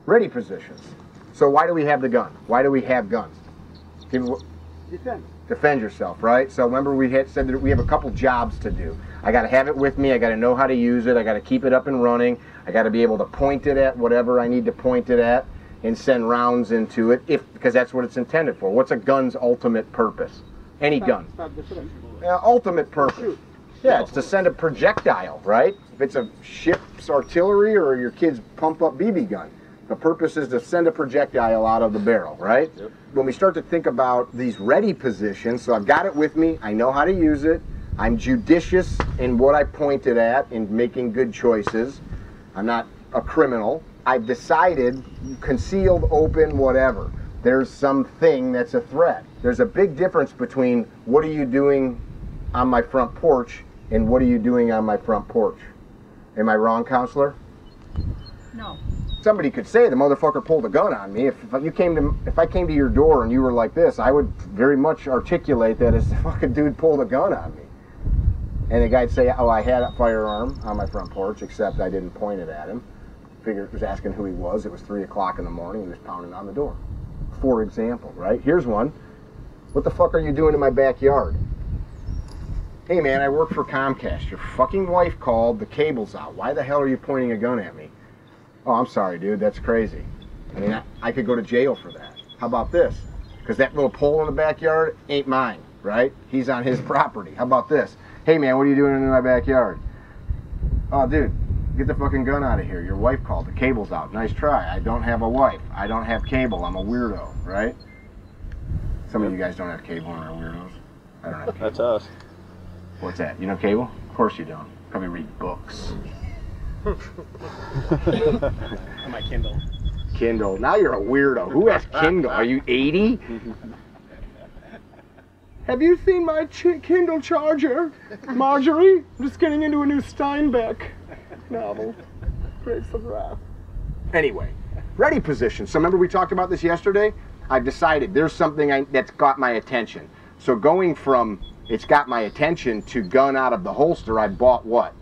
Ready positions. So why do we have the gun? Why do we have guns? Defend yourself, right? So remember we had said that we have a couple jobs to do. I got to have it with me. I got to know how to use it. I got to keep it up and running. I got to be able to point it at whatever I need to point it at and send rounds into it, because that's what it's intended for. What's a gun's ultimate purpose? Any gun. Ultimate purpose. Yeah, it's to send a projectile, right? If it's a ship's artillery or your kid's pump-up BB gun, the purpose is to send a projectile out of the barrel, right? Yep. When we start to think about these ready positions, so I've got it with me, I know how to use it, I'm judicious in what I point it at, in making good choices, I'm not a criminal, I've decided, concealed, open, whatever, there's something that's a threat. There's a big difference between what are you doing on my front porch and what are you doing on my front porch. Am I wrong, counselor? No. Somebody could say the motherfucker pulled a gun on me. If I came to your door and you were like this, I would very much articulate that as the fucking dude pulled a gun on me. And the guy'd say, oh, I had a firearm on my front porch, except I didn't point it at him. Figured, was asking who he was. It was 3 o'clock in the morning. He was pounding on the door. For example, right? Here's one. What the fuck are you doing in my backyard? Hey man, I work for Comcast. Your fucking wife called, the cable's out. Why the hell are you pointing a gun at me? Oh, I'm sorry, dude, that's crazy. I mean, I could go to jail for that. How about this? Because that little pole in the backyard ain't mine, right? He's on his property. How about this? Hey man, what are you doing in my backyard? Oh, dude, get the fucking gun out of here. Your wife called, the cable's out. Nice try. I don't have a wife. I don't have cable. I'm a weirdo, right? Some of you guys don't have cable and are weirdos. I don't have cable. That's us. What's that? You know cable? Of course you don't. Probably read books. On my Kindle. Kindle. Now you're a weirdo. Who has Kindle? Are you 80? Have you seen my Kindle charger, Marjorie? I'm just getting into a new Steinbeck novel. Praise the wrath. Anyway, ready position. So remember we talked about this yesterday? I've decided there's something that's got my attention. So going from it's got my attention to gun out of the holster, I bought what?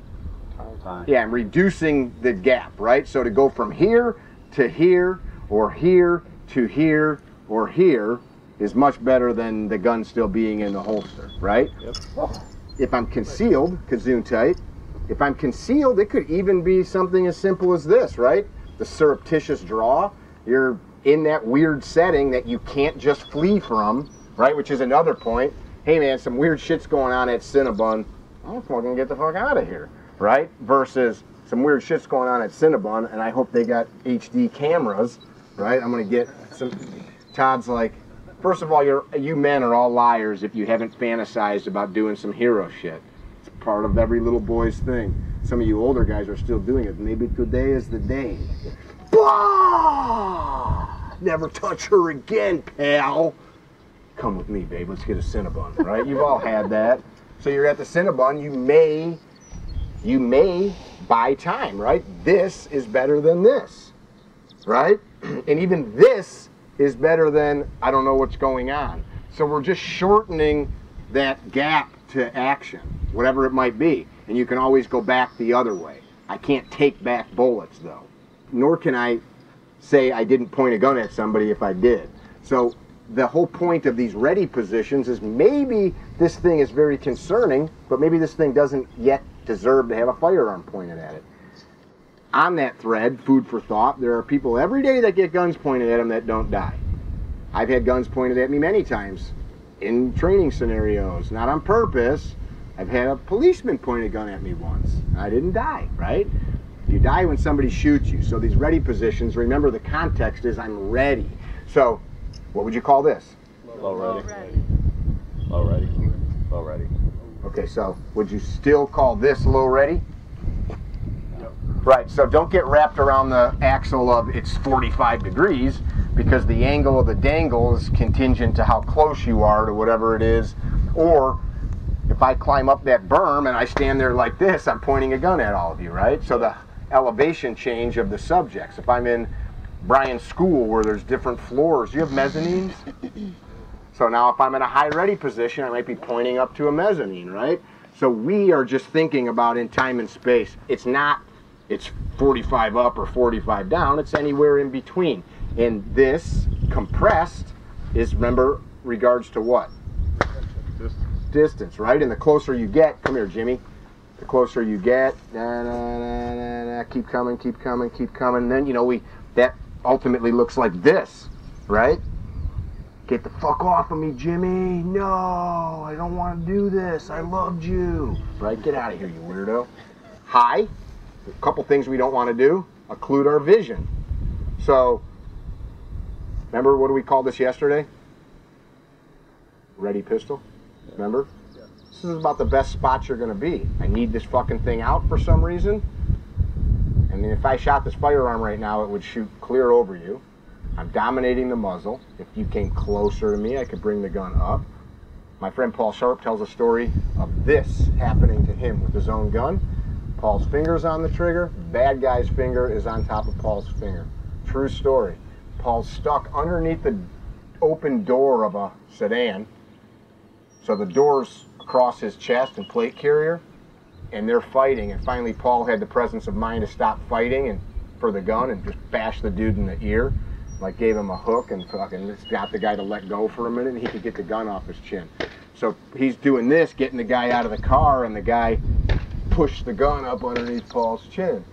Time. Yeah, I'm reducing the gap, right? So to go from here to here, or here to here, or here, is much better than the gun still being in the holster, right? Yep. If I'm concealed, Gesundheit, if I'm concealed, it could even be something as simple as this, right? The surreptitious draw. You're in that weird setting that you can't just flee from, right? Which is another point. Hey man, some weird shit's going on at Cinnabon. I'm fucking get the fuck out of here, right? Versus some weird shit's going on at Cinnabon, and I hope they got HD cameras, right? I'm gonna get some. Todd's like, first of all, you men are all liars if you haven't fantasized about doing some hero shit. It's part of every little boy's thing. Some of you older guys are still doing it. Maybe today is the day. Bah! Never touch her again, pal. Come with me, babe. Let's get a Cinnabon, right? You've all had that. So you're at the Cinnabon. You may buy time, right? This is better than this, right? And even this is better than I don't know what's going on. So we're just shortening that gap to action, whatever it might be. And you can always go back the other way. I can't take back bullets, though. Nor can I say I didn't point a gun at somebody if I did. So the whole point of these ready positions is maybe this thing is very concerning, but maybe this thing doesn't yet deserve to have a firearm pointed at it. On that thread, food for thought, there are people every day that get guns pointed at them that don't die. I've had guns pointed at me many times in training scenarios, not on purpose. I've had a policeman point a gun at me once. I didn't die, right? You die when somebody shoots you. So these ready positions, remember the context is I'm ready. So what would you call this? Low ready. Low ready. Low ready. Okay, so would you still call this low ready? Yep. Right, so don't get wrapped around the axle of it's 45 degrees because the angle of the dangle is contingent to how close you are to whatever it is. Or if I climb up that berm and I stand there like this, I'm pointing a gun at all of you, right? So the elevation change of the subjects. If I'm in Brian's school where there's different floors, you have mezzanines? So now if I'm in a high ready position, I might be pointing up to a mezzanine, right? So we are just thinking about in time and space. It's not it's 45 up or 45 down. It's anywhere in between. And this compressed is, remember, regards to what? Distance, right? And the closer you get, come here, Jimmy. The closer you get, keep coming, keep coming, keep coming. Then, you know, that ultimately looks like this, right? Get the fuck off of me, Jimmy. No, I don't want to do this. I loved you. Right? Get out of here, you weirdo. High. A couple things we don't want to do. Occlude our vision. So, remember what we called this yesterday? Ready pistol. Remember? This is about the best spot you're going to be. I need this fucking thing out for some reason. I mean, if I shot this firearm right now, it would shoot clear over you. I'm dominating the muzzle. If you came closer to me, I could bring the gun up. My friend Paul Sharp tells a story of this happening to him with his own gun. Paul's finger's on the trigger. Bad guy's finger is on top of Paul's finger. True story. Paul's stuck underneath the open door of a sedan. So the door's across his chest and plate carrier, and they're fighting, and finally Paul had the presence of mind to stop fighting and for the gun and just bash the dude in the ear, like gave him a hook and fucking got the guy to let go for a minute and he could get the gun off his chin. So he's doing this, getting the guy out of the car, and the guy pushed the gun up underneath Paul's chin.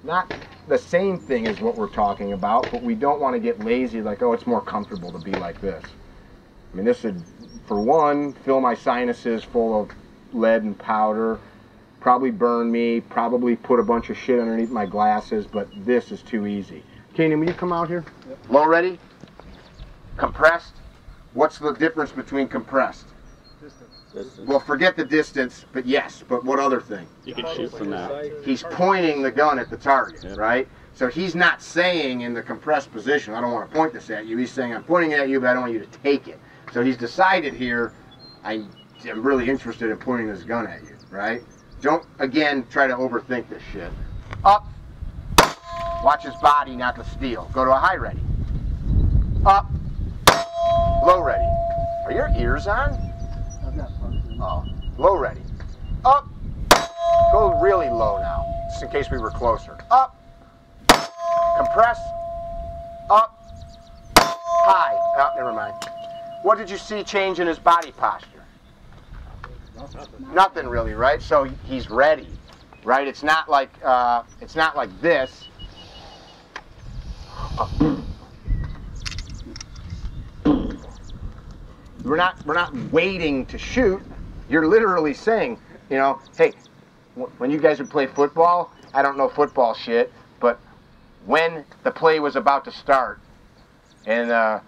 Not the same thing as what we're talking about, but we don't want to get lazy like, oh, it's more comfortable to be like this. I mean, this would, for one, fill my sinuses full of lead and powder, probably burn me, probably put a bunch of shit underneath my glasses, but this is too easy. Kanan, will you come out here? Yep. Low ready? Compressed? What's the difference between compressed? Distance. Well, forget the distance, but yes, but what other thing? You can shoot from that. He's pointing the gun at the target, yep. Right? So he's not saying in the compressed position, I don't want to point this at you. He's saying, I'm pointing it at you, but I don't want you to take it. So he's decided here, I'm really interested in pointing this gun at you, right? Don't, again, try to overthink this shit. Up. Watch his body, not the steel. Go to a high ready. Up. Low ready. Are your ears on? Oh. Low ready. Up. Go really low now, just in case we were closer. Up. Compress. Up. High. Oh, never mind. What did you see change in his body posture? Nothing really, right? So he's ready, right? It's not like this. We're not waiting to shoot. You're literally saying, you know, hey, when you guys would play football, I don't know football shit, but when the play was about to start, and the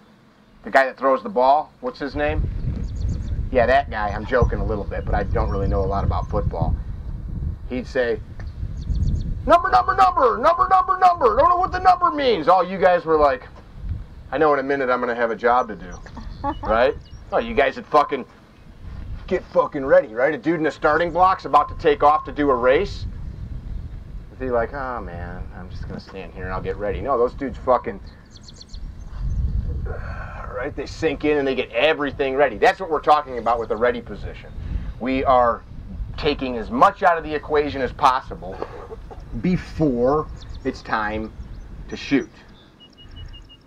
guy that throws the ball, what's his name? Yeah, that guy. I'm joking a little bit, but I don't really know a lot about football. He'd say, number. Don't know what the number means. All you guys were like, I know in a minute I'm going to have a job to do. Right? Oh, you guys would fucking get fucking ready, right? A dude in the starting blocks about to take off to do a race. He'd be like, oh man, I'm just going to stand here and I'll get ready. No, those dudes fucking... Right? They sink in and they get everything ready. That's what we're talking about with the ready position. We are taking as much out of the equation as possible before it's time to shoot.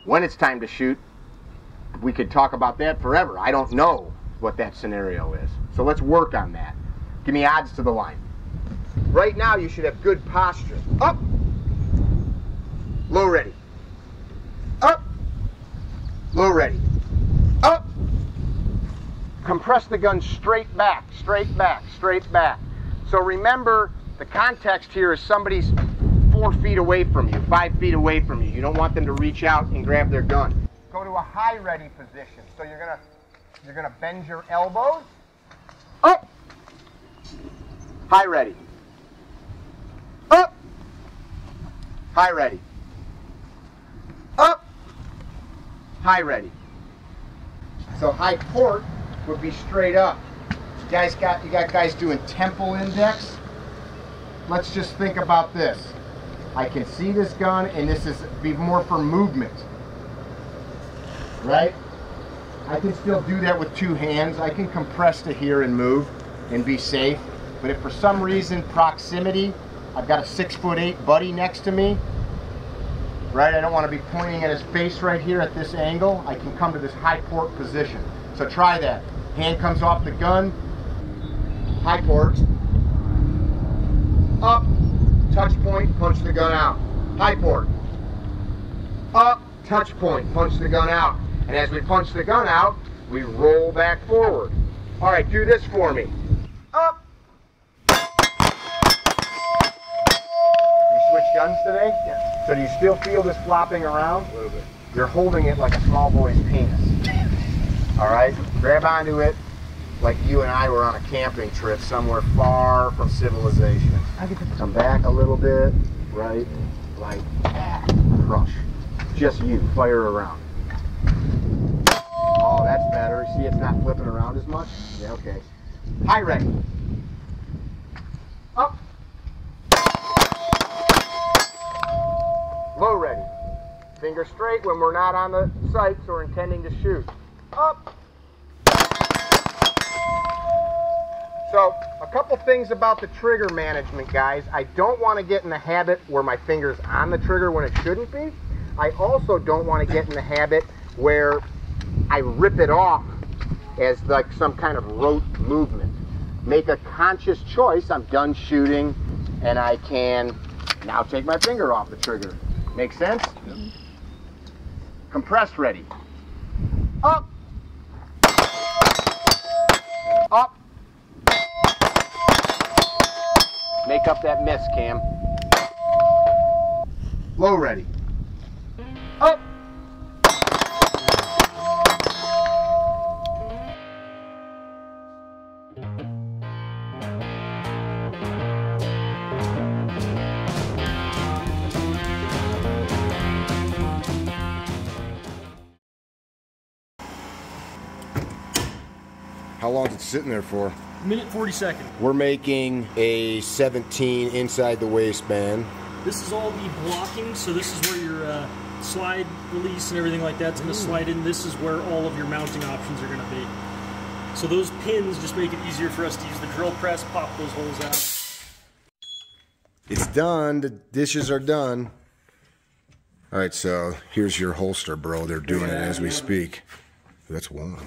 When it's time to shoot, we could talk about that forever. I don't know what that scenario is. So let's work on that. Give me odds to the line. Right now you should have good posture. Up. Low ready. Up. Low ready. Up. Compress the gun straight back, straight back, straight back. So remember, the context here is somebody's 4 feet away from you, 5 feet away from you. You don't want them to reach out and grab their gun. Go to a high ready position. So you're gonna bend your elbows. Up. High ready. Up. High ready. Up. High ready. So high port would be straight up. You got guys doing temple index. Let's just think about this. I can see this gun, and this is be more for movement, right? I can still do that with 2 hands. I can compress to here and move and be safe. But if for some reason proximity I've got a 6'8" buddy next to me, right? I don't want to be pointing at his face right here at this angle. I can come to this high port position. So try that. Hand comes off the gun, high port, up, touch point, punch the gun out. High port, up, touch point, punch the gun out. And as we punch the gun out, we roll back forward. All right, do this for me. Up. You switch guns today? Yeah. So do you still feel this flopping around? A little bit. You're holding it like a small boy's penis. All right, grab onto it like you and I were on a camping trip somewhere far from civilization. I get to come back a little bit, right? Like that. Crush. Just you, fire around. Oh, that's better. See, it's not flipping around as much? Yeah, okay. High ready. Up. Low ready. Finger straight when we're not on the sights or intending to shoot. Up. So, a couple things about the trigger management, guys. I don't want to get in the habit where my finger's on the trigger when it shouldn't be. I also don't want to get in the habit where I rip it off as like some kind of rote movement. Make a conscious choice. I'm done shooting and I can now take my finger off the trigger. Make sense? Yep. Compress ready. Up. Up. Make up that miss, Cam. Low ready. Up. How long is it sitting there for? Minute 40 We're making a 17 inside the waistband. This is all the blocking, so this is where your slide release and everything like that's going to slide in. This is where all of your mounting options are going to be. So those pins just make it easier for us to use the drill press, pop those holes out. It's done. The dishes are done. All right, so here's your holster, bro. They're doing it as we speak. That's warm.